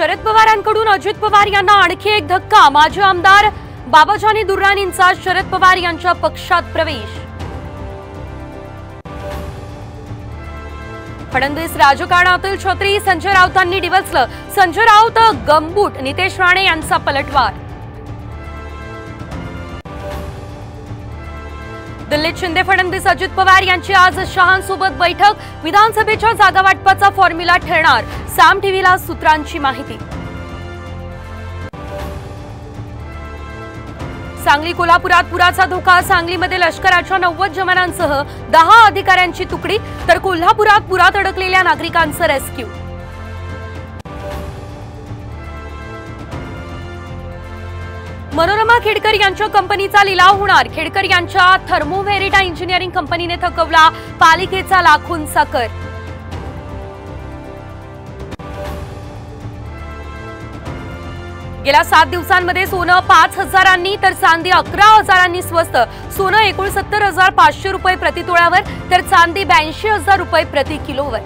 शरद पवारांकडून अजित पवार यांना आणखी एक धक्का। माजी आमदार बाबाजानी दुर्राणींचा शरद पवार यांच्या पक्षात प्रवेश। फडणवीस राजकारणातील छत्री संजय राऊतांनी डिवचलं। संजय राऊत गंबूट, नितेश राणे यांचा पलटवार। दिल्लीत शिंदे फडणवीस अजित पवार यांची आज शहांसोबत बैठक। विधानसभेच्या जागा वाटपाचा फॉर्म्युला ठरणार, साम टीव्हीला सूत्रांची माहिती। सांगली कोल्हापुरात पुराचा धोका। सांगलीमध्ये लष्कराच्या 90 जवानांसह 10 अधिकाऱ्यांची तुकडी, तर कोल्हापुरात पुरात अडकलेल्या नागरिकांचं रेस्क्यू। मनोरमा खेडकर यांच्या कंपनीचा लिलाव होणार। खेडकर यांच्या थर्मोव्हेरिटा इंजिनिअरिंग कंपनीने थकवला पालिकेचा लाखोंचा कर। गेल्या 7 दिवसांमध्ये सोनं 5,000 तर चांदी 11,000 स्वस्त। सोनं 69,500 रुपये प्रति तोळ्यावर, तर चांदी 82,000 रुपये प्रति किलोवर।